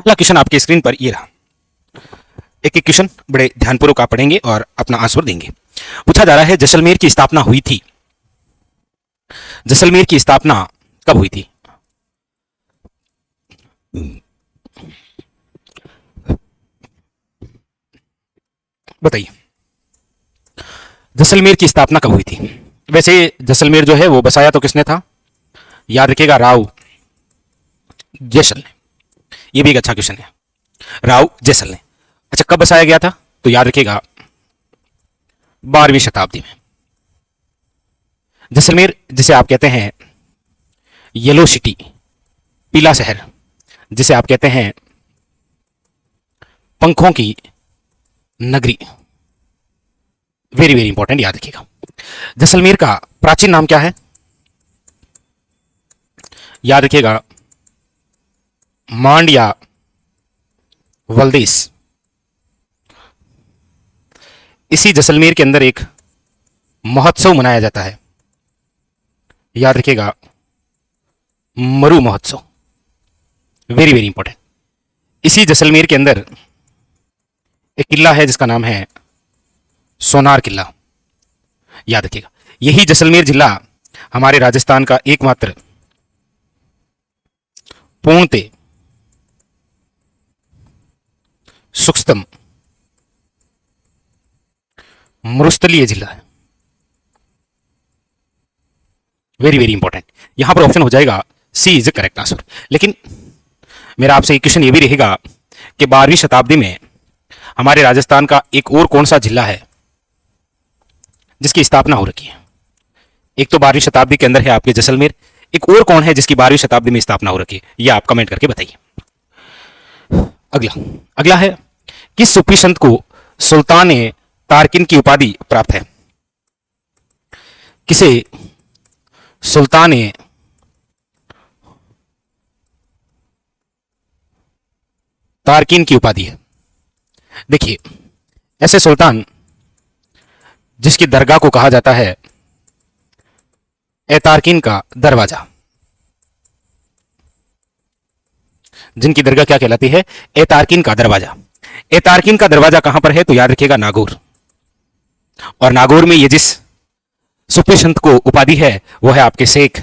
पहला क्वेश्चन आपके स्क्रीन पर ये रहा। एक एक क्वेश्चन बड़े ध्यानपूर्वक आप पढ़ेंगे और अपना आंसर देंगे। पूछा जा रहा है जैसलमेर की स्थापना हुई थी, जैसलमेर की स्थापना कब हुई थी? बताइए, जैसलमेर की स्थापना कब हुई थी? वैसे जैसलमेर जो है वो बसाया तो किसने था? याद रखिएगा, राव जैसल ने। ये भी एक अच्छा क्वेश्चन है, राव जैसल ने। अच्छा, कब बसाया गया था? तो याद रखिएगा 12वीं शताब्दी में। जैसलमेर जिसे आप कहते हैं येलो सिटी, पीला शहर, जिसे आप कहते हैं पंखों की नगरी, वेरी वेरी इंपॉर्टेंट, याद रखिएगा। जैसलमेर का प्राचीन नाम क्या है? याद रखिएगा, मांड या वल्देस। इसी जैसलमेर के अंदर एक महोत्सव मनाया जाता है, याद रखिएगा, Maru Mahotsav, very very important. इसी जैसलमेर के अंदर एक किला है जिसका नाम है सोनार किला, याद रखिएगा। यही जैसलमेर जिला हमारे राजस्थान का एकमात्र पूर्णतः सूक्ष्म मरुस्थलीय जिला है, वेरी वेरी इंपॉर्टेंट। यहां पर ऑप्शन हो जाएगा सी इज करेक्ट आंसर। लेकिन मेरा आपसे एक क्वेश्चन ये भी रहेगा कि 12वीं शताब्दी में हमारे राजस्थान का एक और कौन सा जिला है जिसकी स्थापना हो रखी है? एक तो 12वीं शताब्दी के अंदर है आपके जैसलमेर, एक और कौन है जिसकी 12वीं शताब्दी में स्थापना हो रखी है? ये आप कमेंट करके बताइए। अगला है, किस सूफी संत को सुल्तान ए तारकिन की उपाधि प्राप्त है? किसे सुल्तान ए तारकिन की उपाधि है? देखिए, ऐसे सुल्तान जिसकी दरगाह को कहा जाता है ए तारकिन का दरवाजा, जिनकी दरगाह क्या कहलाती है? ए तारकिन का दरवाजा। ए तारकिन का दरवाजा कहां पर है? तो याद रखिएगा, नागौर। और नागौर में ये जिस सूफी संत को उपाधि है वो है आपके शेख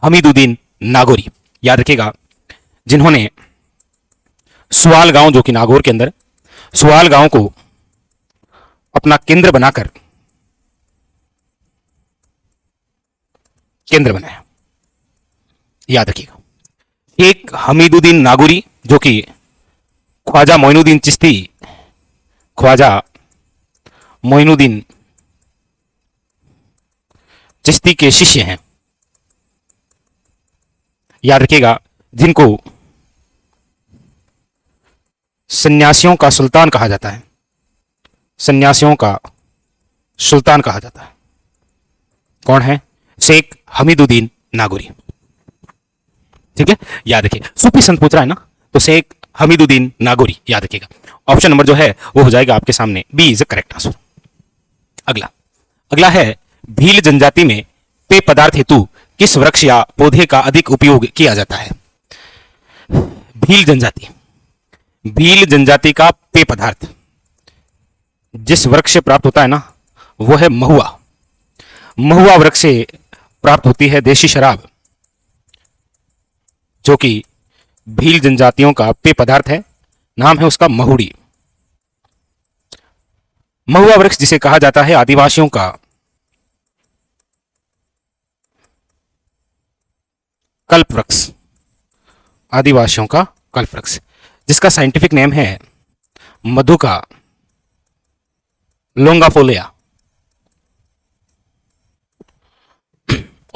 हमीदुद्दीन नागौरी, याद रखिएगा, जिन्होंने सुआल गांव, जो कि नागौर के अंदर सुआल गांव को अपना केंद्र बनाकर केंद्र बनाया, याद रखिएगा। शेख हमीदुद्दीन नागौरी, जो कि ख्वाजा मोइनुद्दीन चिश्ती, ख्वाजा मोइनुद्दीन चिश्ती के शिष्य हैं, याद रखिएगा, जिनको सन्यासियों का सुल्तान कहा जाता है, सन्यासियों का सुल्तान कहा जाता है। कौन है? शेख हमीदुद्दीन नागौरी, ठीक है, याद रखिए। सूफी संत पूछ रहा है ना, तो शेख हमीदुद्दीन नागौरी, याद रखिएगा। ऑप्शन नंबर जो है वो हो जाएगा आपके सामने बी इज करेक्ट आंसर। अगला है, भील जनजाति में पेय पदार्थ हेतु किस वृक्ष या पौधे का अधिक उपयोग किया जाता है? भील जनजाति, भील जनजाति का पेय पदार्थ जिस वृक्ष से प्राप्त होता है ना, वो है महुआ। महुआ वृक्ष से प्राप्त होती है देशी शराब, जो कि भील जनजातियों का पेय पदार्थ है, नाम है उसका महुड़ी। महुआ वृक्ष जिसे कहा जाता है आदिवासियों का कल्प वृक्ष, आदिवासियों का कल्प वृक्ष, जिसका साइंटिफिक नेम है मधुका लोंगाफोलिया।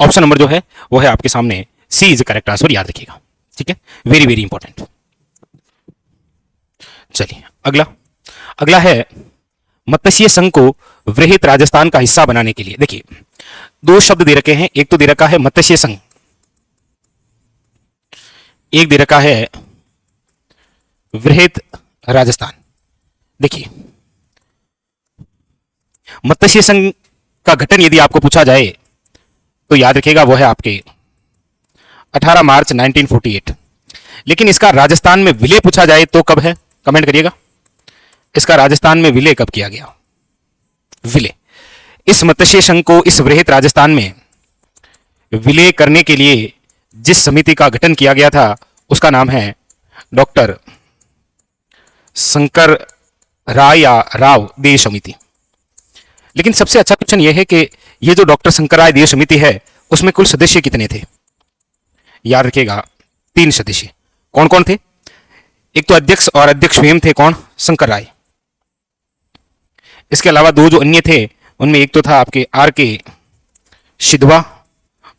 ऑप्शन नंबर जो है वो है आपके सामने सी इज करेक्ट आंसर, याद रखिएगा, ठीक है, वेरी वेरी इंपॉर्टेंट। चलिए अगला है, मत्स्य संघ को वृहत राजस्थान का हिस्सा बनाने के लिए, देखिए दो शब्द दे रखे हैं, एक तो दे रखा है मत्स्य संघ, एक दे रखा है वृहत राजस्थान। देखिए, मत्स्य संघ का गठन यदि आपको पूछा जाए तो याद रखिएगा वो है आपके 18 मार्च 1948। लेकिन इसका राजस्थान में विलय पूछा जाए तो कब है, कमेंट करिएगा। इसका राजस्थान में विलय कब किया गया? विलय, इस मत्स्य संघ को इस वृहत राजस्थान में विलय करने के लिए जिस समिति का गठन किया गया था उसका नाम है डॉक्टर शंकर राय या राव देव समिति। लेकिन सबसे अच्छा क्वेश्चन यह है कि ये जो डॉक्टर शंकर राय देव समिति है उसमें कुल सदस्य कितने थे? याद रखिएगा 3 सदस्य। कौन कौन थे? एक तो अध्यक्ष, और अध्यक्ष स्वयं थे कौन? शंकर राय। इसके अलावा 2 जो अन्य थे उनमें एक तो था आपके आर के सिद्धवा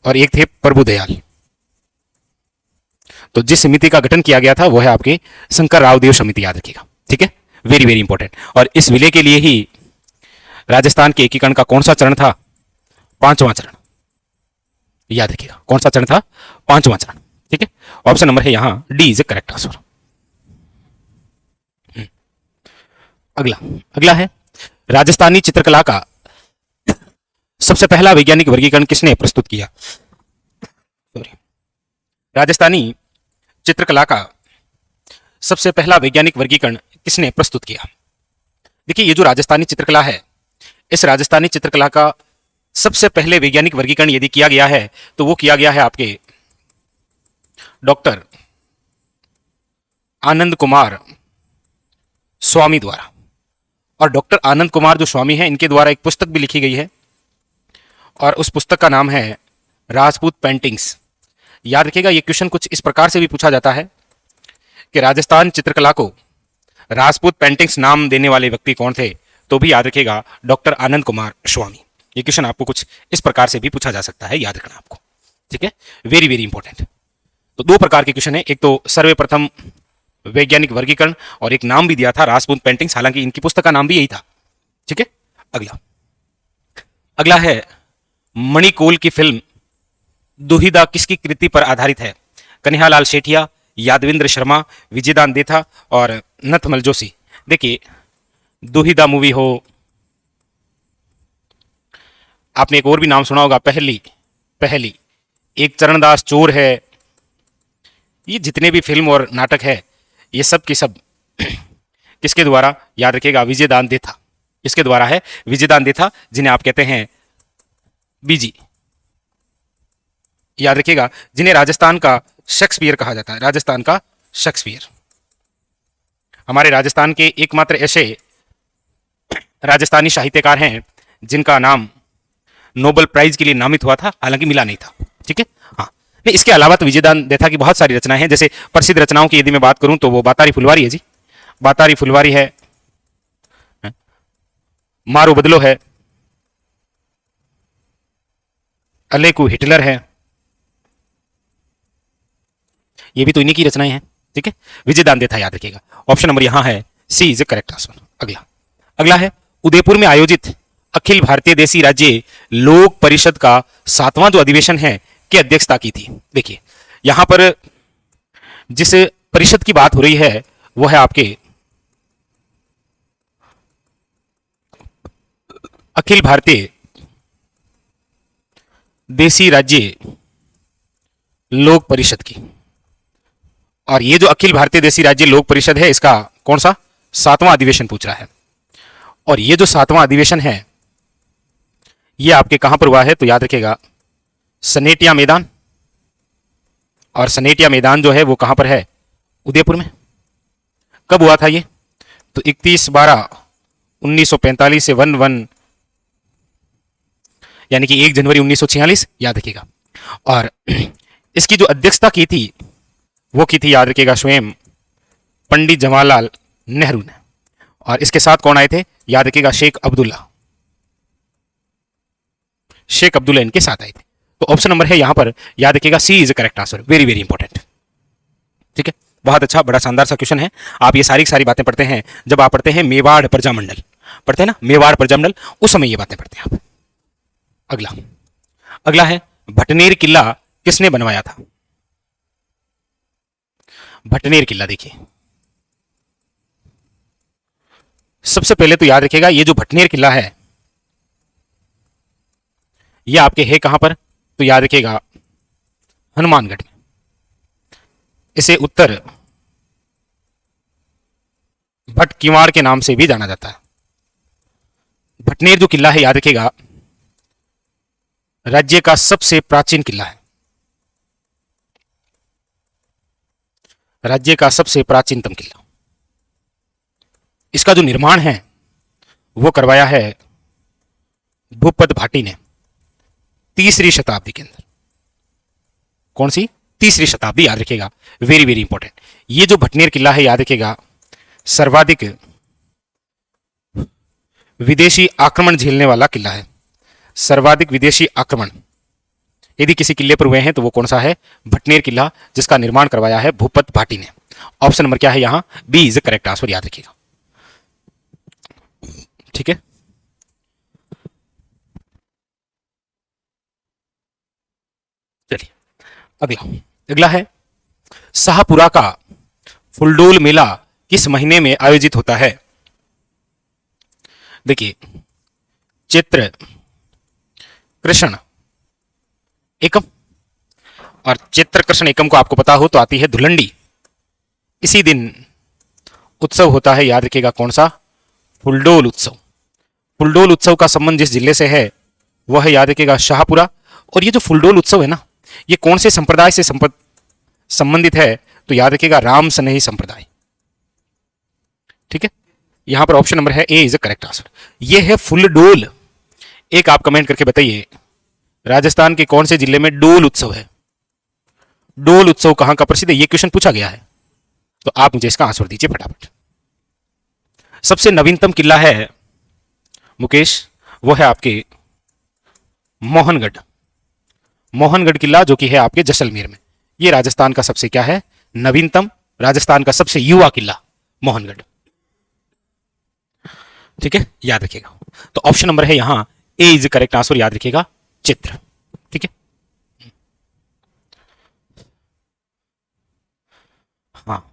और एक थे प्रभुदयाल। तो जिस समिति का गठन किया गया था वो है आपके शंकर राव देव समिति, याद रखिएगा। ठीक है, वेरी वेरी इंपॉर्टेंट। और इस विलय के लिए ही राजस्थान के एकीकरण का कौन सा चरण था? 5वां चरण। याद रखिएगा कौन सा चरण था? 5वां चरण। ठीक है, ऑप्शन नंबर है यहां D is A correct answer. अगला है राजस्थानी चित्रकला का सबसे पहला वैज्ञानिक वर्गीकरण किसने प्रस्तुत किया? सॉरी, राजस्थानी चित्रकला का सबसे पहला वैज्ञानिक वर्गीकरण किसने प्रस्तुत किया? देखिए, ये जो राजस्थानी चित्रकला है, इस राजस्थानी चित्रकला का सबसे पहले वैज्ञानिक वर्गीकरण यदि किया गया है तो वो किया गया है आपके डॉक्टर आनंद कुमार स्वामी द्वारा। और डॉक्टर आनंद कुमार जो स्वामी है इनके द्वारा एक पुस्तक भी लिखी गई है और उस पुस्तक का नाम है राजपूत पेंटिंग्स। याद रखिएगा, ये क्वेश्चन कुछ इस प्रकार से भी पूछा जाता है कि राजस्थान चित्रकला को राजपूत पेंटिंग्स नाम देने वाले व्यक्ति कौन थे? तो भी याद रखिएगा डॉक्टर आनंद कुमार स्वामी। ये क्वेश्चन आपको कुछ इस प्रकार से भी पूछा जा सकता है, याद रखना आपको। ठीक है, वेरी वेरी इंपॉर्टेंट। तो 2 प्रकार के क्वेश्चन है, एक तो सर्वप्रथम वैज्ञानिक वर्गीकरण और एक नाम भी दिया था राजपूत पेंटिंग्स, हालांकि इनकी पुस्तक का नाम भी यही था। ठीक है, अगला है मणिकोल की फिल्म दुहिदा किसकी कृति पर आधारित है? कन्हैयालाल सेठिया, यादवेंद्र शर्मा, विजयदान देथा और नथमल जोशी। देखिए, दुहिदा मूवी हो, आपने एक और भी नाम सुना होगा, पहली, एक चरणदास चोर है। ये जितने भी फिल्म और नाटक है ये सब के सब किसके द्वारा? याद रखिएगा विजयदान देथा। इसके द्वारा है विजयदान देथा, जिन्हें आप कहते हैं बीजी। याद रखिएगा, जिन्हें राजस्थान का शेक्सपियर कहा जाता है, राजस्थान का शेक्सपियर। हमारे राजस्थान के एकमात्र ऐसे राजस्थानी साहित्यकार हैं जिनका नाम नोबेल प्राइज के लिए नामित हुआ था, हालांकि मिला नहीं था। ठीक है, हाँ। नहीं, इसके अलावा तो विजयदान देथा की बहुत सारी रचनाएं हैं। जैसे प्रसिद्ध रचनाओं की यदि मैं बात करूं तो वो बातारी फुलवारी है जी, बातारी फुलवारी है, मारो बदलो है, अलेकू हिटलर है, ये भी तो इन्हीं की रचनाएं हैं। ठीक है, विजयदान देथा, याद रखिएगा। ऑप्शन नंबर यहां है सी इज ए करेक्ट आंसर। अगला है उदयपुर में आयोजित अखिल भारतीय देसी राज्य लोक परिषद का 7वां जो अधिवेशन है की अध्यक्षता की थी। देखिए, यहां पर जिस परिषद की बात हो रही है वो है आपके अखिल भारतीय देसी राज्य लोक परिषद की। और ये जो अखिल भारतीय देसी राज्य लोक परिषद है इसका कौन सा 7वां अधिवेशन पूछ रहा है। और ये जो 7वां अधिवेशन है ये आपके कहां पर हुआ है? तो याद रखिएगा सनेटिया मैदान। और सनेटिया मैदान जो है वो कहां पर है? उदयपुर में। कब हुआ था ये? तो 31/12/1945 से 1/1 यानी कि 1 जनवरी 1946, याद रखिएगा। और इसकी जो अध्यक्षता की थी वो की थी, याद रखिएगा, स्वयं पंडित जवाहरलाल नेहरू ने। और इसके साथ कौन आए थे? याद रखिएगा शेख अब्दुल्ला इनके साथ आए थे। तो ऑप्शन नंबर है यहां पर, याद रखिएगा C is correct answer. Very very important. ठीक है, बहुत अच्छा, बड़ा शानदार सा क्वेश्चन है। आप ये सारी बातें पढ़ते हैं जब आप पढ़ते हैं मेवाड़ प्रजामंडल, पढ़ते हैं ना मेवाड़ प्रजामंडल, उस समय ये बातें पढ़ते हैं आप। अगला है भटनेर किला किसने बनवाया था? भटनेर किला, देखिए सबसे पहले तो याद रखिएगा ये जो भटनेर किला है ये आपके है कहां पर? तो याद रखिएगा हनुमानगढ़ में। इसे उत्तर भट किवाड़ के नाम से भी जाना जाता है। भटनेर जो किला है, याद रखिएगा, राज्य का सबसे प्राचीन किला है। राज्य का सबसे प्राचीनतम किला। इसका जो निर्माण है वो करवाया है भूपत भाटी ने 3री शताब्दी के अंदर। कौन सी? 3री शताब्दी, याद रखिएगा, वेरी वेरी इंपॉर्टेंट। ये जो भटनेर किला है, याद रखिएगा, सर्वाधिक विदेशी आक्रमण झेलने वाला किला है। सर्वाधिक विदेशी आक्रमण यदि किसी किले पर हुए हैं तो वो कौन सा है? भटनेर किला, जिसका निर्माण करवाया है भूपत भाटी ने। ऑप्शन नंबर क्या है यहां? B is the correct answer, याद रखिएगा। ठीक है, चलिए अगला। अगला है शाहपुरा का फुलडोल मेला किस महीने में आयोजित होता है? देखिए, चैत्र कृष्ण एकम, और चैत्र कृष्ण एकम को आपको पता हो तो आती है धुलंडी। इसी दिन उत्सव होता है, याद रखिएगा, कौन सा? फुलडोल उत्सव। फुलडोल उत्सव का संबंध जिस जिले से है वह है, याद रखिएगा, शाहपुरा। और ये जो फुलडोल उत्सव है ना, ये कौन से संप्रदाय से संबंधित है? तो याद रखिएगा, राम सनेही संप्रदाय। ठीक है, यहां पर ऑप्शन नंबर है ए इज द करेक्ट आंसर। ये है फुलडोल। एक आप कमेंट करके बताइए, राजस्थान के कौन से जिले में डोल उत्सव है? डोल उत्सव कहां का प्रसिद्ध है? ये क्वेश्चन पूछा गया है, तो आप मुझे इसका आंसर दीजिए फटाफट। सबसे नवीनतम किला है मुकेश, वो है आपके मोहनगढ़। मोहनगढ़ किला जो कि है आपके जैसलमेर में। ये राजस्थान का सबसे क्या है? नवीनतम, राजस्थान का सबसे युवा किला मोहनगढ़। ठीक है, याद रखिएगा। तो ऑप्शन नंबर है यहां ए इज करेक्ट आंसर, याद रखिएगा, चित्र। ठीक है, हाँ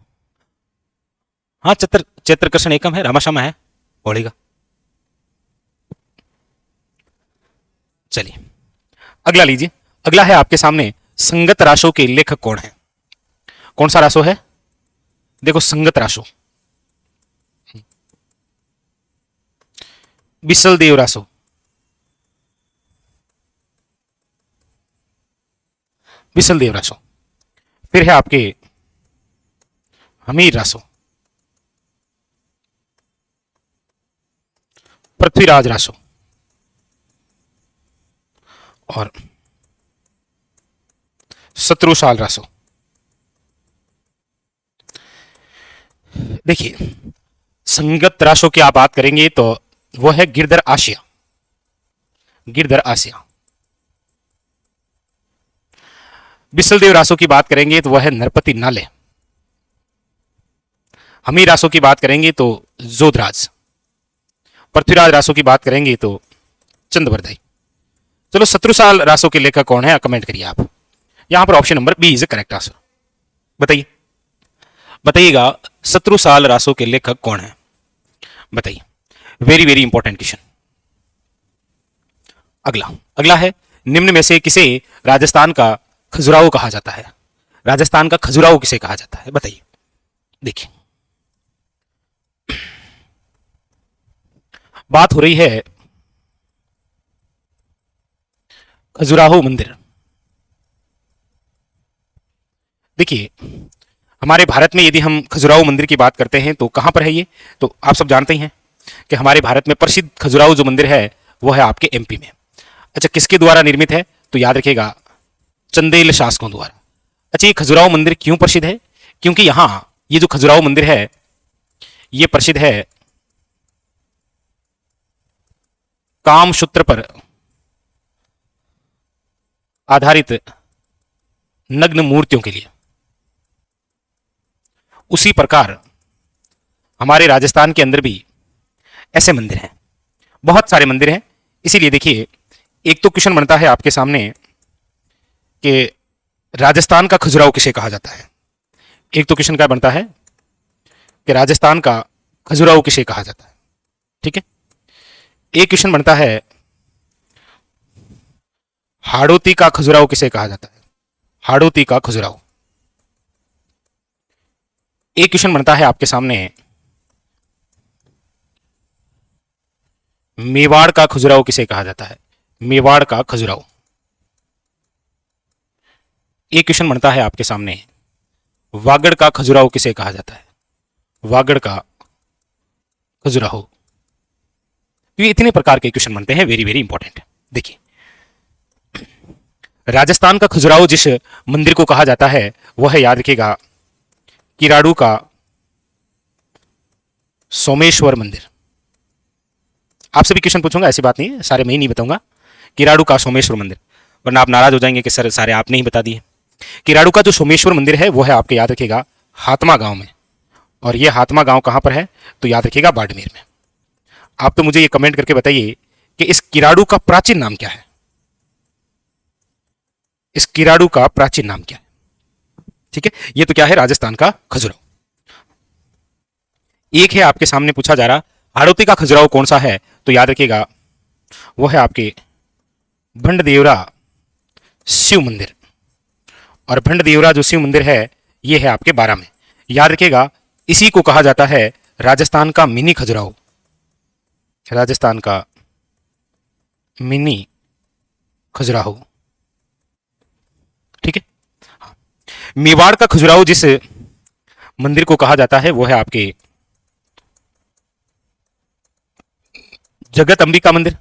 हाँ, चैत्र कृष्ण एकम है, रामाश्यामा है, होली का। चलिए अगला लीजिए। अगला है आपके सामने संगत राशों के लेखक कौन है? कौन सा राशो है? देखो, संगत राशो, बिसल देव रासो, बिसल देव रासो। फिर है आपके हमीर रासो, पृथ्वीराज रासो, और शत्रुसाल रासो। देखिए, संगत राशों की आप बात करेंगे तो वो है गिरधर आसिया। गिरधर आसिया। बिसलदेव रासो की बात करेंगे तो वह है नरपति नाले। हमीर रासो की बात करेंगे तो जोधराज। पृथ्वीराज रासो की बात करेंगे तो चंद्रवर्धई। चलो, शत्रुसाल रासो के लेखक कौन है? कमेंट करिए आप। यहां पर option number B is correct answer. बताइए, बताइएगा, शत्रुसाल रासो के लेखक कौन है? बताइए, वेरी वेरी इंपॉर्टेंट क्वेश्चन। अगला अगला है, निम्न में से किसे राजस्थान का खजुराहो कहा जाता है? राजस्थान का खजुराहो किसे कहा जाता है? बताइए। देखिए, बात हो रही है खजुराहो मंदिर। देखिए, हमारे भारत में यदि हम खजुराहो मंदिर की बात करते हैं तो कहां पर है ये? तो आप सब जानते ही हैं कि हमारे भारत में प्रसिद्ध खजुराहो जो मंदिर है वो है आपके एमपी में। अच्छा, किसके द्वारा निर्मित है? तो याद रखिएगा, चंदेल शासकों द्वारा। अच्छा, ये खजुराहो मंदिर क्यों प्रसिद्ध है? क्योंकि यहां ये जो खजुराहो मंदिर है ये प्रसिद्ध है कामसूत्र पर आधारित नग्न मूर्तियों के लिए। उसी प्रकार हमारे राजस्थान के अंदर भी ऐसे मंदिर हैं, बहुत सारे मंदिर हैं। इसीलिए देखिए, एक तो क्वेश्चन बनता है आपके सामने कि राजस्थान का खजुराहो किसे कहा जाता है। एक तो क्वेश्चन क्या बनता है कि राजस्थान का खजुराहो किसे कहा जाता है। ठीक है, एक क्वेश्चन बनता है हाड़ौती का खजुराहो किसे कहा जाता है? हाड़ौती का खजुराहो। एक क्वेश्चन बनता है आपके सामने, मेवाड़ का खजुराहो किसे कहा जाता है? मेवाड़ का खजुराहो। एक क्वेश्चन बनता है आपके सामने, वागड़ का खजुराहो किसे कहा जाता है? वागड़ का खजुराहो। तो ये इतने प्रकार के क्वेश्चन बनते हैं, वेरी वेरी इंपॉर्टेंट। देखिए, राजस्थान का खजुराहो जिस मंदिर को कहा जाता है वह है, याद रखिएगा, किराड़ू का सोमेश्वर मंदिर। आपसे भी क्वेश्चन पूछूंगा, ऐसी बात नहीं है, सारे मैं ही नहीं बताऊंगा। किराड़ू का सोमेश्वर मंदिर, वरना आप नाराज हो जाएंगे कि सर सारे आपने ही बता दिए। किराड़ू का जो सोमेश्वर मंदिर है वो है आपके, याद रखिएगा, हातमा गांव में। और ये हातमा गांव कहां पर है? तो याद रखिएगा, बाड़मेर में। आप तो मुझे ये कमेंट करके बताइए कि इस किराड़ू का प्राचीन नाम क्या है? इस किराड़ू का प्राचीन नाम क्या है? ठीक है, ये तो क्या है, राजस्थान का खजुराहो। एक है आपके सामने पूछा जा रहा, हाड़ौती का खजुराहो कौन सा है? तो याद रखिएगा, वो है आपके भंडदेवरा शिव मंदिर। और भंडदेवरा जो शिव मंदिर है ये है आपके बारां में। याद रखिएगा, इसी को कहा जाता है राजस्थान का मिनी खजुराहो। राजस्थान का मिनी खजुराहो। ठीक है। हाँ। मेवाड़ का खजुराहो जिस मंदिर को कहा जाता है वो है आपके जगत अंबिका मंदिर।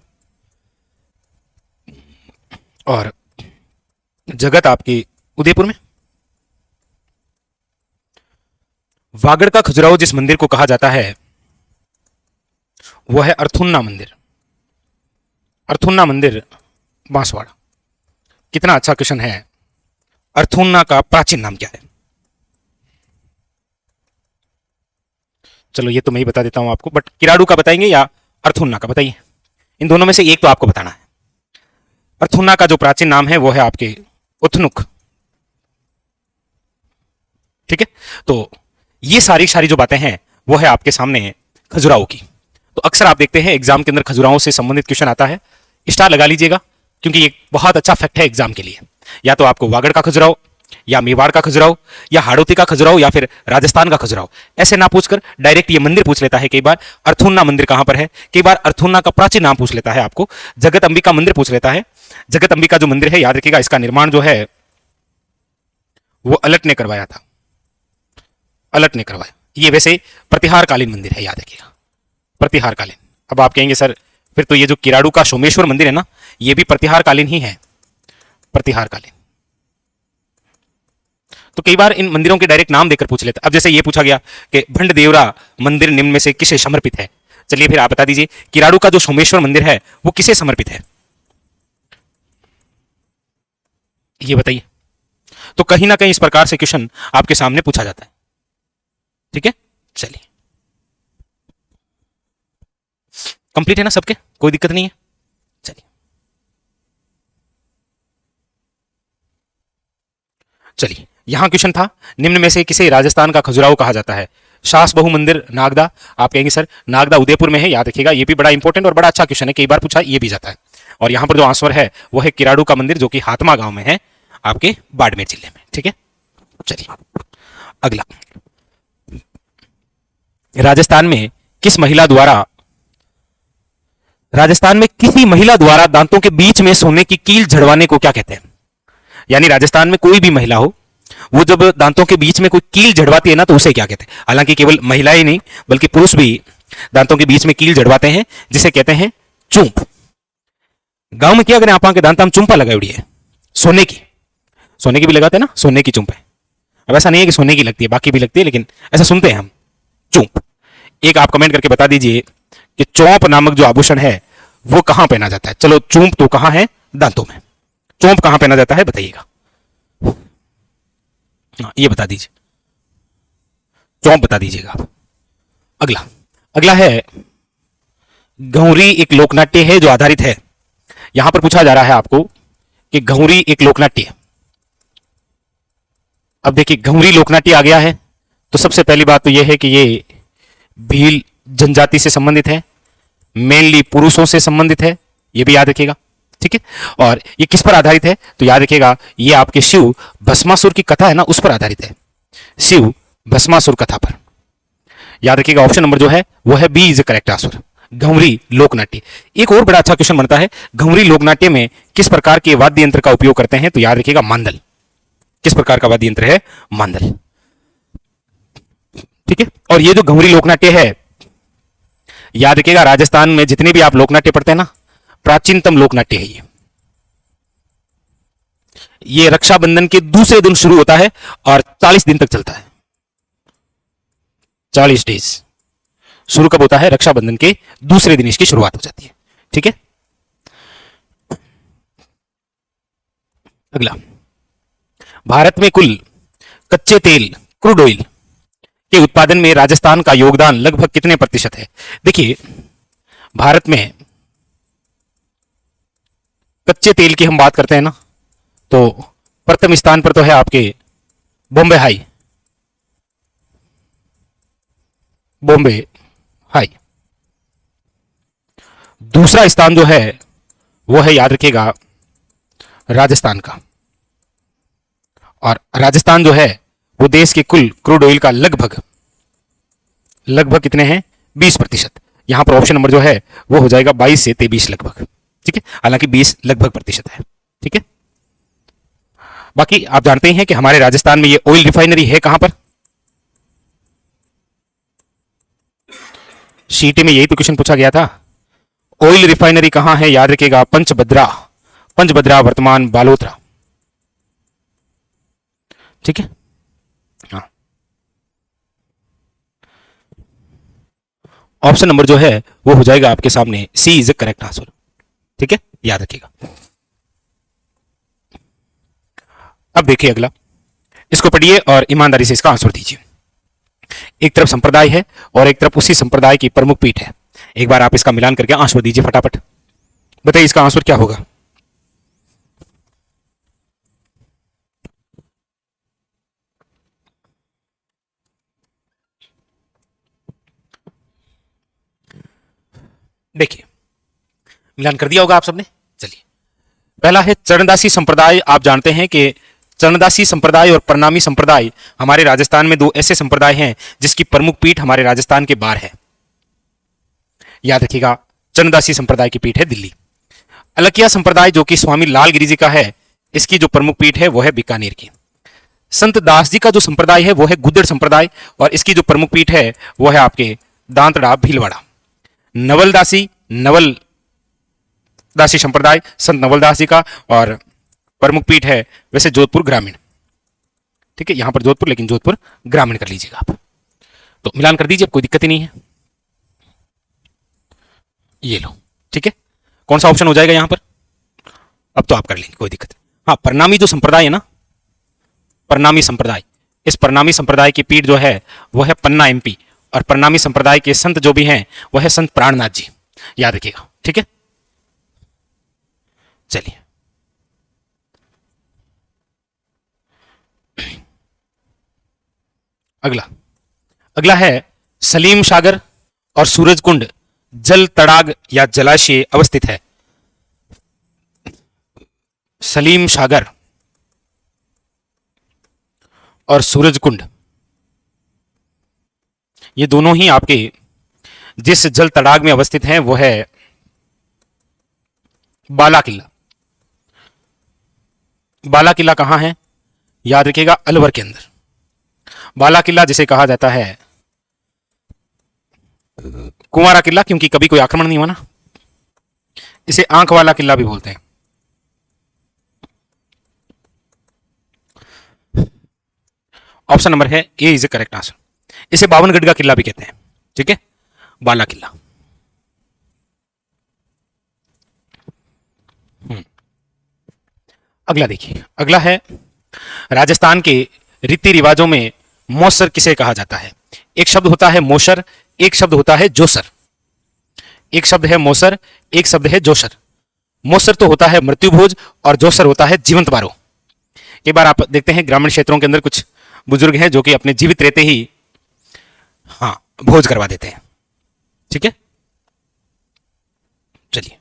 और जगत आपकी उदयपुर में। वागड़ का खजुराहो जिस मंदिर को कहा जाता है वो है अर्थुन्ना मंदिर। अर्थुन्ना मंदिर बांसवाड़ा। कितना अच्छा क्वेश्चन है। अर्थुन्ना का प्राचीन नाम क्या है? चलो ये तो मैं ही बता देता हूं आपको, बट किराड़ू का बताएंगे या अर्थुन्ना का बताइए। इन दोनों में से एक तो आपको बताना है। अर्थुन्ना का जो प्राचीन नाम है वो है आपके उथनुक। ठीक है, तो ये सारी सारी जो बातें हैं वो है आपके सामने खजुराहो की। तो अक्सर आप देखते हैं एग्जाम के अंदर खजुराहो से संबंधित क्वेश्चन आता है, स्टार लगा लीजिएगा, क्योंकि ये बहुत अच्छा फैक्ट है एग्जाम के लिए। या तो आपको वागड़ का खजुराहो, या मेवाड़ का खजुराहो, या हाड़ौती का खजुराहो, या फिर राजस्थान का खजुराहो, ऐसे ना पूछकर डायरेक्ट ये मंदिर पूछ लेता है। कई बार अर्थुन्ना मंदिर कहां पर है, कई बार अर्थुन्ना का प्राचीन नाम पूछ लेता है आपको, जगत अंबिका मंदिर पूछ लेता है। जगत अंबिका जो मंदिर है, याद रखिएगा, इसका निर्माण जो है वो अलट ने करवाया था। अलट ने करवाया। ये वैसे प्रतिहारकालीन मंदिर है, याद रखिएगा, प्रतिहारकालीन। अब आप कहेंगे सर फिर तो ये जो किराड़ू का सोमेश्वर मंदिर है ना, ये भी प्रतिहारकालीन ही है, प्रतिहारकालीन। तो कई बार इन मंदिरों के डायरेक्ट नाम देकर पूछ लेते। अब जैसे ये पूछा गया कि भंडदेवरा मंदिर निम्न में से किसे समर्पित है, चलिए फिर आप बता दीजिए किराड़ू का जो सोमेश्वर मंदिर है वो किसे समर्पित है, ये बताइए। तो कहीं ना कहीं इस प्रकार से क्वेश्चन आपके सामने पूछा जाता है। ठीक है, चलिए, कंप्लीट है ना सबके, कोई दिक्कत नहीं है। चलिए चलिए, यहां क्वेश्चन था, निम्न में से किसे राजस्थान का खजुराहो कहा जाता है? सास बहु मंदिर नागदा। आप कहेंगे सर नागदा उदयपुर में है, याद रखिएगा, ये भी बड़ा इंपॉर्टेंट और बड़ा अच्छा क्वेश्चन है, कई बार पूछा ये भी जाता है। और यहां पर जो आंसर है वो है किराड़ू का मंदिर, जो कि हातमा गांव में है, आपके बाड़मेर जिले में। ठीक है, चलिए अगला, राजस्थान में किस महिला द्वारा, राजस्थान में किसी महिला द्वारा दांतों के बीच में सोने की कील जड़वाने को क्या कहते हैं? यानी राजस्थान में कोई भी महिला हो, वो जब दांतों के बीच में कोई कील जड़वाती है ना, तो उसे क्या कहते हैं? हालांकि केवल महिला ही नहीं बल्कि पुरुष भी दांतों के बीच में कील जड़वाते हैं, जिसे कहते हैं चूंप। गांव में क्या करें, आप के दांत हम चुंपा लगाई उड़ी है, सोने की। सोने की भी लगाते हैं ना, सोने की चुंप है। अब ऐसा नहीं है कि सोने की लगती है, बाकी भी लगती है, लेकिन ऐसा सुनते हैं हम, चूंप। एक आप कमेंट करके बता दीजिए कि चौंप नामक जो आभूषण है वो कहां पहना जाता है। चलो चूंप तो कहां है, दांतों में, चौंप कहां पहना जाता है बताइएगा, ये बता दीजिए, चौंप बता दीजिएगा आप। अगला, अगला है घौरी एक लोकनाट्य है जो आधारित है। यहां पर पूछा जा रहा है आपको कि घौरी एक लोकनाट्य। अब देखिए घौरी लोकनाट्य आ गया है, तो सबसे पहली बात तो यह है कि ये भील जनजाति से संबंधित है, मेनली पुरुषों से संबंधित है, ये भी याद रखिएगा। ठीक है, और ये किस पर आधारित है, तो याद रखिएगा ये आपके शिव भस्मासुर की कथा है ना, उस पर आधारित है। शिव भस्मासुर कथा पर। याद रखिएगा ऑप्शन नंबर जो है वो है B is the correct answer, घुंगरी लोकनाट्य। एक और बड़ा अच्छा क्वेश्चन बनता है, घुंगरी लोकनाट्य में किस प्रकार के वाद्य यंत्र का उपयोग करते हैं? तो याद रखिएगा मांदल। किस प्रकार का वाद्य यंत्र है? मांदल। ठीक है। और ये जो घुंगरी लोकनाट्य है, याद रखिएगा राजस्थान में जितने भी आप लोकनाट्य पढ़ते हैं ना, प्राचीनतम लोकनाट्य है ये। ये रक्षाबंधन के दूसरे दिन शुरू होता है और 40 दिन तक चलता है। 40 डेज शुरू कब होता है? रक्षाबंधन के दूसरे दिन इसकी शुरुआत हो जाती है। ठीक है। अगला, भारत में कुल कच्चे तेल क्रूड ऑयल के उत्पादन में राजस्थान का योगदान लगभग कितने प्रतिशत है? देखिए, भारत में कच्चे तेल की हम बात करते हैं ना, तो प्रथम स्थान पर तो है आपके बॉम्बे हाई, बॉम्बे हाई। दूसरा स्थान जो है वो है, याद रखिएगा, राजस्थान का। और राजस्थान जो है वो देश के कुल क्रूड ऑयल का लगभग कितने हैं? 20%। यहां पर ऑप्शन नंबर जो है वो हो जाएगा 22 से 23 लगभग। ठीक है, हालांकि 20 लगभग प्रतिशत है। ठीक है। बाकी आप जानते ही हैं कि हमारे राजस्थान में ये ऑयल रिफाइनरी है कहां पर? सीटी में यही तो क्वेश्चन पूछा गया था, ऑयल रिफाइनरी कहां है? याद रखिएगा पंचभद्रा वर्तमान बालोतरा। ठीक है। हाँ, ऑप्शन नंबर जो है वो हो जाएगा आपके सामने सी इज द करेक्ट आंसर। ठीक है, याद रखिएगा। अब देखिए अगला, इसको पढ़िए और ईमानदारी से इसका आंसर दीजिए। एक तरफ संप्रदाय है और एक तरफ उसी संप्रदाय की प्रमुख पीठ है। एक बार आप इसका मिलान करके आंसर दीजिए फटाफट। बताइए इसका आंसर क्या होगा? देखिए, मिलान कर दिया होगा आप सबने। चलिए, पहला है चरणदासी संप्रदाय। आप जानते हैं कि चरणदासी संप्रदाय और प्रणामी संप्रदाय हमारे राजस्थान में दो ऐसे संप्रदाय हैं जिसकी प्रमुख पीठ हमारे राजस्थान के बाहर है। याद रखिएगा, चरणदासी संप्रदाय की पीठ है दिल्ली। अलकिया संप्रदाय जो कि स्वामी लालगिरी जी का है, इसकी जो प्रमुख पीठ है वो है बीकानेर की। संत दास जी का जो संप्रदाय है वो है गुद्दड़ संप्रदाय और इसकी जो प्रमुख पीठ है वो है आपके दांतड़ा भीलवाड़ा। नवलदासी संप्रदाय संत नवलदास जी का और प्रमुख पीठ है वैसे जोधपुर ग्रामीण। ठीक है, यहां पर जोधपुर, लेकिन जोधपुर ग्रामीण कर लीजिएगा आप। तो मिलान कर दीजिए, कोई दिक्कत ही नहीं है। ये लो। ठीक है, कौन सा ऑप्शन हो जाएगा यहां पर? अब तो आप कर लेंगे, कोई दिक्कत। हाँ, प्रणामी जो संप्रदाय है ना, प्रणामी संप्रदाय, इस प्रणामी संप्रदाय की पीठ जो है वो है पन्ना एमपी और प्रणामी संप्रदाय के संत जो भी हैं वो है संत प्राणनाथ जी। याद रखिएगा। ठीक है, चलिए अगला है सलीम सागर और सूरज कुंड जल तड़ाग या जलाशय अवस्थित है। सलीम सागर और सूरज कुंड, ये दोनों ही आपके जिस जल तड़ाग में अवस्थित हैं वो है बाला किला। बाला किला कहां है? याद रखिएगा, अलवर के अंदर। बाला किला जिसे कहा जाता है कुंवारा किला, क्योंकि कभी कोई आक्रमण नहीं हुआ ना, इसे आंख वाला किला भी बोलते हैं। ऑप्शन नंबर है ए इज द करेक्ट आंसर। इसे बावनगढ़ का किला भी कहते हैं। ठीक है, बाला किला। अगला देखिए, अगला है राजस्थान के रीति रिवाजों में मौसर किसे कहा जाता है? एक शब्द होता है मोशर, एक शब्द होता है जोसर। एक शब्द है मोसर, एक शब्द है जोसर। मोसर तो होता है मृत्यु भोज और जोसर होता है जीवंत बारो। कई बार आप देखते हैं ग्रामीण क्षेत्रों के अंदर कुछ बुजुर्ग हैं जो कि अपने जीवित रहते ही हाँ भोज करवा देते हैं। ठीक है, चलिए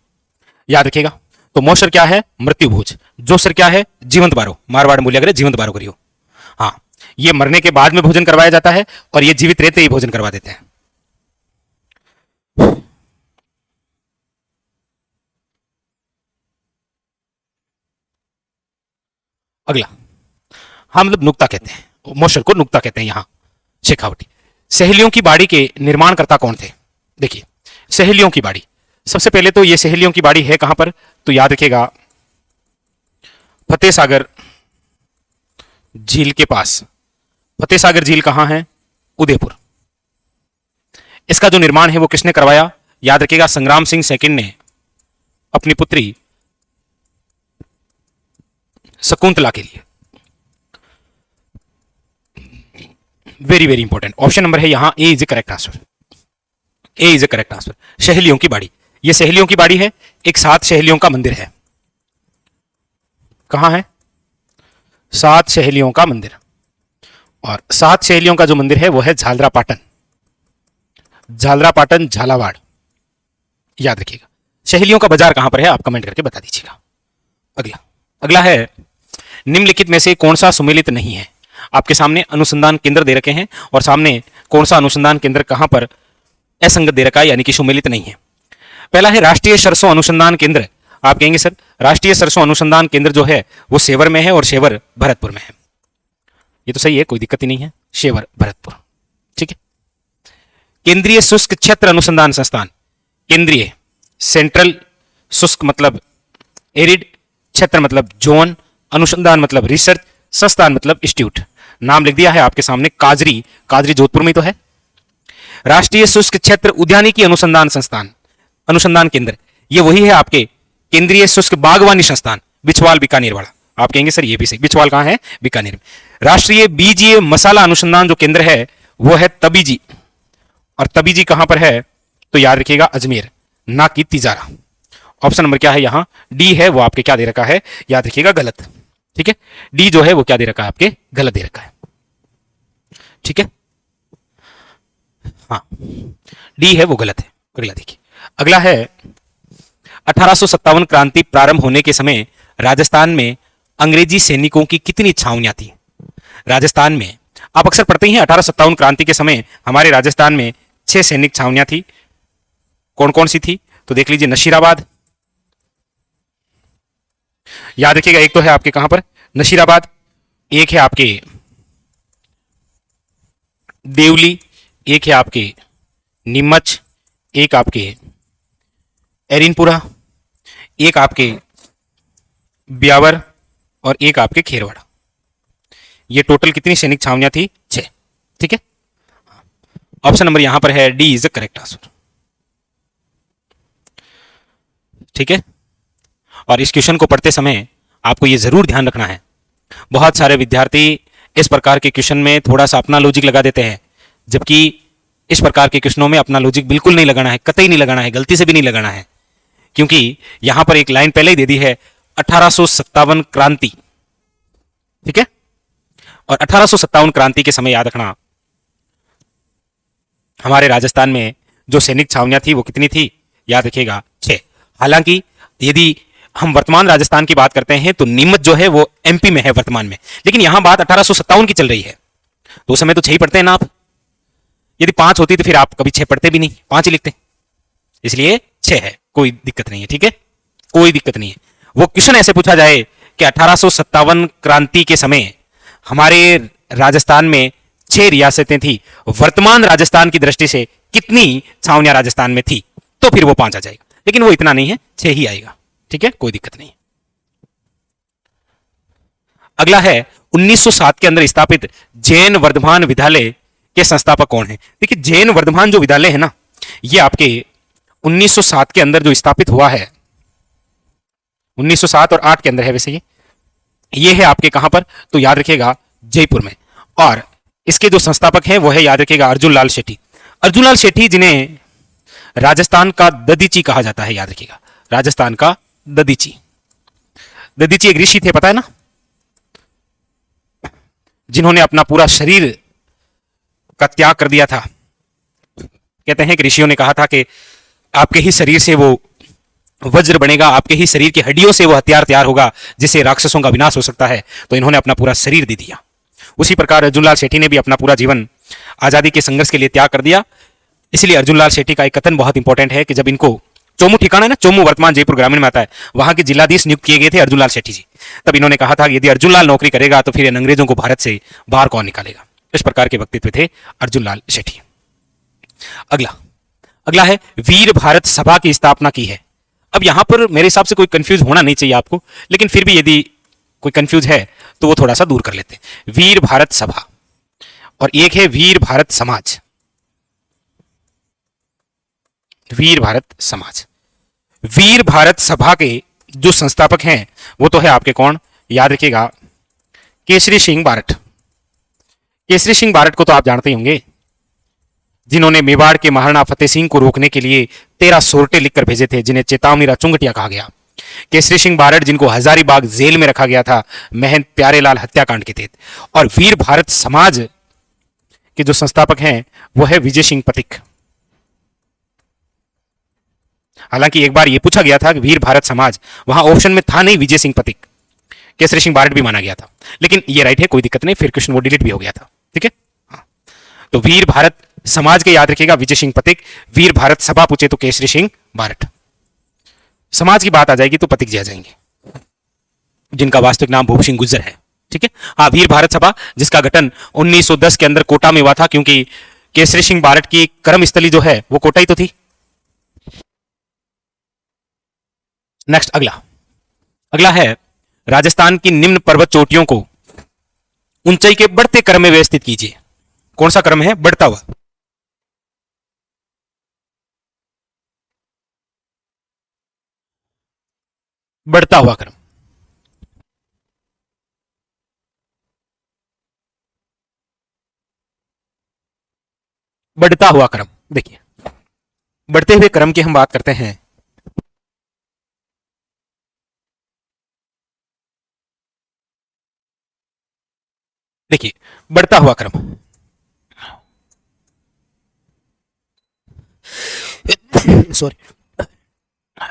याद रखिएगा। तो मोसर क्या है? मृत्यु भोज। जोसर क्या है? जीवंत बारो। मारवाड़ मूल्य अगर जीवंत बारो करियो। हाँ, ये मरने के बाद में भोजन करवाया जाता है और ये जीवित रहते ही भोजन करवा देते हैं। अगला, हाँ मतलब नुक्ता कहते हैं, मोशर को नुक्ता कहते हैं यहां शेखावटी। सहेलियों की बाड़ी के निर्माणकर्ता कौन थे? देखिए, सहेलियों की बाड़ी, सबसे पहले तो ये सहेलियों की बाड़ी है कहां पर, तो याद रखिएगा फतेह सागर झील के पास। फतेह सागर झील कहां है? उदयपुर। इसका जो निर्माण है वो किसने करवाया? याद रखिएगा संग्राम सिंह सेकंड ने अपनी पुत्री शकुंतला के लिए। Very very important option number है यहां, A is A correct answer. A is A correct answer. सहेलियों की बाड़ी, ये सहेलियों की बाड़ी है, एक 7 सहेलियों का मंदिर है। कहां है? 7 सहेलियों का मंदिर। और 7 सहेलियों का जो मंदिर है वो है झालरापाटन, झालरापाटन झालावाड़। याद रखिएगा। सहेलियों का बाजार कहां पर है आप कमेंट करके बता दीजिएगा। अगला, अगला है निम्नलिखित में से कौन सा सुमेलित नहीं है? आपके सामने अनुसंधान केंद्र दे रखे हैं और सामने कौन सा अनुसंधान केंद्र कहां पर असंगत दे रखा है, यानी कि सुमेलित नहीं है। पहला है राष्ट्रीय सरसों अनुसंधान केंद्र। आप कहेंगे सर राष्ट्रीय सरसों अनुसंधान केंद्र जो है वो सेवर में है और सेवर भरतपुर में है। ये तो सही है, कोई दिक्कत ही नहीं है, सेवर भरतपुर। ठीक है। केंद्रीय शुष्क क्षेत्र अनुसंधान संस्थान, केंद्रीय सेंट्रल, शुष्क मतलब एरिड, क्षेत्र मतलब जोन, अनुसंधान मतलब रिसर्च, संस्थान मतलब इंस्टीट्यूट। नाम लिख दिया है आपके सामने, काजरी, काजरी जोधपुर में तो है। राष्ट्रीय शुष्क क्षेत्र उद्यानिकी अनुसंधान संस्थान, अनुसंधान केंद्र, ये वही है आपके केंद्रीय शुष्क बागवानी संस्थान, बिछवाल बीकानेर वाला। आप कहेंगे सर ये भी सही, बिछवाल कहां है? बीकानेर में। राष्ट्रीय बीजीय मसाला अनुसंधान जो केंद्र है वो है तबीजी, और तबीजी कहां पर है? तो याद रखिएगा अजमेर, ना कि तिजारा। ऑप्शन नंबर क्या है यहां? डी है, वो आपके क्या दे रखा है? याद रखिएगा गलत। ठीक है, डी जो है वो क्या दे रखा है आपके? गलत दे रखा है। ठीक है, हाँ डी है वो गलत है। अगला देखिए, अगला है 1857 क्रांति प्रारंभ होने के समय राजस्थान में अंग्रेजी सैनिकों की कितनी छावनियां थी? राजस्थान में आप अक्सर पढ़ते ही हैं 1857 क्रांति के समय हमारे राजस्थान में 6 सैनिक छावनियां थी। कौन कौन सी थी? तो देख लीजिए, नशीराबाद, याद रखिएगा एक तो है आपके कहां पर? नशीराबाद, एक है आपके देवली, एक है आपके नीमच, एक आपके एरिनपुरा, एक आपके ब्यावर और एक आपके खेरवाड़ा। ये टोटल कितनी सैनिक छावनियां थी? 6। ठीक है, ऑप्शन नंबर यहां पर है, D is the correct answer. ठीक है, और इस क्वेश्चन को पढ़ते समय आपको यह जरूर ध्यान रखना है, बहुत सारे विद्यार्थी इस प्रकार के क्वेश्चन में थोड़ा सा अपना लॉजिक लगा देते हैं, जबकि इस प्रकार के क्वेश्चनों में अपना लॉजिक बिल्कुल नहीं लगाना है, कतई नहीं लगाना है, गलती से भी नहीं लगाना है, क्योंकि यहां पर एक लाइन पहले ही दे दी है 1857 क्रांति। ठीक है, और 1857 क्रांति के समय याद रखना हमारे राजस्थान में जो सैनिक छावनियां थी वो कितनी थी? याद रखिएगा 6। हालांकि यदि हम वर्तमान राजस्थान की बात करते हैं तो नीमच जो है वो एमपी में है वर्तमान में, लेकिन यहां बात 1857 की चल रही है, तो उस समय तो 6 ही पढ़ते हैं ना आप। यदि 5 होती तो फिर आप कभी 6 पढ़ते भी नहीं, 5 ही लिखते, इसलिए 6 है, कोई दिक्कत नहीं है। ठीक है, कोई दिक्कत नहीं है। वो क्वेश्चन ऐसे पूछा जाए कि 1857 क्रांति के समय हमारे राजस्थान में 6 रियासतें थी, वर्तमान राजस्थान की दृष्टि से कितनी छावनियां राजस्थान में थी, तो फिर वो 5 आ जाएगा, लेकिन वो इतना नहीं है, 6 ही आएगा। ठीक है, कोई दिक्कत नहीं। अगला है 1907 के अंदर स्थापित जैन वर्धमान विद्यालय के संस्थापक कौन है? देखिए, जैन वर्धमान जो विद्यालय है ना, ये आपके 1907 के अंदर जो स्थापित हुआ है, 1907 और 8 के अंदर है वैसे ये है आपके कहां पर? तो याद रखिएगा जयपुर में। और इसके जो संस्थापक हैं वो है, याद रखिएगा, अर्जुन लाल शेट्टी। अर्जुन लाल शेट्टी जिन्हें राजस्थान का ददीची कहा जाता है, याद रखिएगा, राजस्थान का ददीची। ददीची एक ऋषि थे, पता है ना, जिन्होंने अपना पूरा शरीर का त्याग कर दिया था। कहते हैं कि ऋषियों ने कहा था कि आपके ही शरीर से वो वज्र बनेगा, आपके ही शरीर की हड्डियों से वो हथियार तैयार होगा जिससे राक्षसों का विनाश हो सकता है। तो इन्होंने अपना पूरा शरीर दे दिया, उसी प्रकार अर्जुनलाल शेट्टी ने भी अपना पूरा जीवन आजादी के संघर्ष के लिए त्याग कर दिया। इसलिए अर्जुनलाल शेट्टी का एक कथन बहुत इंपॉर्टेंट है कि जब इनको चोमू ठिकाना है ना, चोमू वर्तमान जयपुर ग्रामीण में आता है, वहां के जिलाधीश नियुक्त किए गए थे अर्जुनलाल शेट्टी जी। तब इन्होंने कहा था कि यदि अर्जुनलाल नौकरी करेगा तो फिर इन अंग्रेजों को भारत से बाहर कौन निकालेगा। इस प्रकार के व्यक्तित्व थे अर्जुनलाल शेट्टी। अगला अगला है वीर भारत सभा की स्थापना की है। अब यहां पर मेरे हिसाब से कोई कंफ्यूज होना नहीं चाहिए आपको, लेकिन फिर भी यदि कोई कंफ्यूज है तो वो थोड़ा सा दूर कर लेते हैं। वीर भारत सभा और एक है वीर भारत समाज। वीर भारत समाज, वीर भारत सभा के जो संस्थापक हैं वो तो है आपके कौन, याद रखिएगा, केसरी सिंह बारट। केसरी सिंह बारट को तो आप जानते ही होंगे, जिन्होंने मेवाड़ के महाराणा फतेह सिंह को रोकने के लिए 13 सोरटे लिखकर भेजे थे, जिन्हें चेतावनी चुंगटिया कहा गया। केसरी सिंह बारट जिनको हजारीबाग जेल में रखा गया था महंत प्यारेलाल हत्याकांड के तहत। और वीर भारत समाज के जो संस्थापक हैं वो है विजय सिंह पथिक। हालांकि एक बार ये पूछा गया था कि वीर भारत समाज, वहां ऑप्शन में था नहीं विजय सिंह पथिक, केसरी सिंह बारट भी माना गया था, लेकिन ये राइट है, कोई दिक्कत नहीं, फिर क्वेश्चन वो डिलीट भी हो गया था। ठीक है, हाँ। तो वीर भारत समाज के याद रखिएगा विजय सिंह पथिक, वीर भारत सभा पूछे तो केसरी सिंह बारट। समाज की बात आ जाएगी तो पथिक जी आ जाएंगे, जिनका वास्तविक नाम भूप सिंह गुज्जर है। ठीक है, हाँ, वीर भारत सभा जिसका गठन 1910 के अंदर कोटा में हुआ था, क्योंकि केसरी सिंह बारट की कर्मस्थली जो है वो कोटा ही तो थी। नेक्स्ट अगला है राजस्थान की निम्न पर्वत चोटियों को ऊंचाई के बढ़ते क्रम में व्यवस्थित कीजिए। कौन सा क्रम है? बढ़ता हुआ। बढ़ता हुआ क्रम। बढ़ता हुआ क्रम, देखिए बढ़ते हुए क्रम की हम बात करते हैं। देखिए बढ़ता हुआ क्रम, सॉरी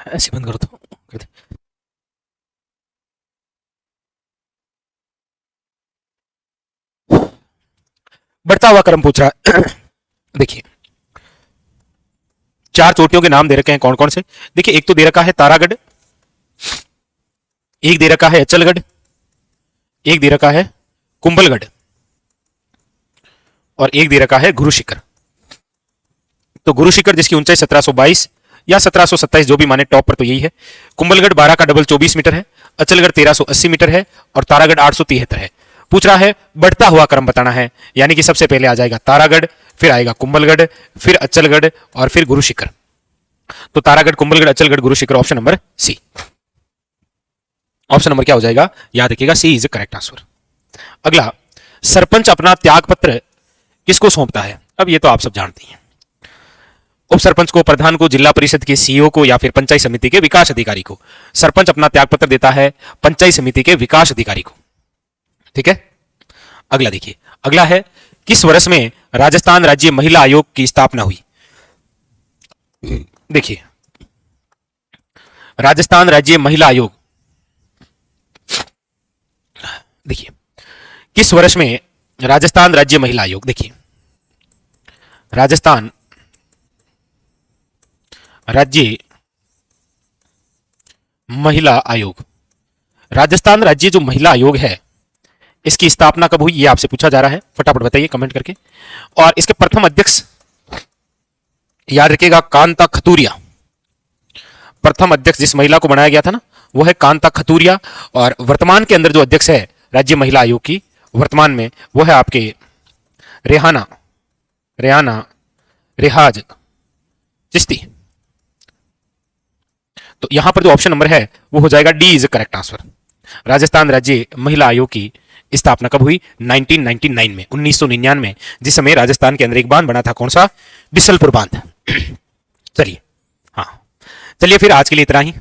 ऐसे बंद करो तो कर दे। बढ़ता हुआ क्रम पूछ रहा है। देखिए 4 चोटियों के नाम दे रखे हैं, कौन कौन से? देखिए एक तो दे रखा है तारागढ़, एक दे रखा है अचलगढ़, एक दे रखा है कुंभलगढ़ और एक दे रखा है गुरु शिखर। तो गुरु शिखर जिसकी ऊंचाई 1722 या 1727 जो भी माने, टॉप पर तो यही है। कुंभलगढ़ 12 का डबल 24 मीटर है, अचलगढ़ 1380 मीटर है और तारागढ़ 873 है। पूछ रहा है बढ़ता हुआ क्रम बताना है, यानी कि सबसे पहले आ जाएगा तारागढ़, फिर आएगा कुंभलगढ़, फिर अचलगढ़ और फिर गुरु शिखर। तो Taragarh, Kumbhalgarh, Achalgarh, Guru Shikhar, option number C. Option number क्या हो जाएगा? याद रखिएगा, C is the correct answer. अगला, सरपंच अपना त्याग पत्र किसको सौंपता है? अब ये तो आप सब जानते हैं। उप सरपंच को, प्रधान को, जिला परिषद के सीईओ को या फिर पंचायत समिति के विकास अधिकारी को। सरपंच अपना त्याग पत्र देता है पंचायत समिति के विकास अधिकारी को। ठीक है, अगला देखिए, अगला है किस वर्ष में राजस्थान राज्य महिला आयोग की स्थापना हुई? देखिए राजस्थान राज्य महिला आयोग, देखिए किस वर्ष में राजस्थान राज्य महिला आयोग, देखिए राजस्थान राज्य महिला आयोग, राजस्थान राज्य जो महिला आयोग है इसकी स्थापना कब हुई, ये आपसे पूछा जा रहा है, फटाफट बताइए कमेंट करके। और इसके प्रथम अध्यक्ष याद रखिएगा कांता खतूरिया। प्रथम अध्यक्ष जिस महिला को बनाया गया था ना वो है कांता खतूरिया। और वर्तमान के अंदर जो अध्यक्ष है राज्य महिला आयोग की वर्तमान में वो है आपके रेहाना रेहाज चिश्ती। तो यहां पर जो ऑप्शन नंबर है वो हो जाएगा D is correct answer. Rajasthan राज्य महिला आयोग की स्थापना कब हुई? 1999 में, 1999 में, जिस समय राजस्थान के अंदर एक बांध बना था, कौन सा? बिसलपुर बांध। चलिए, हाँ चलिए फिर आज के लिए इतना ही।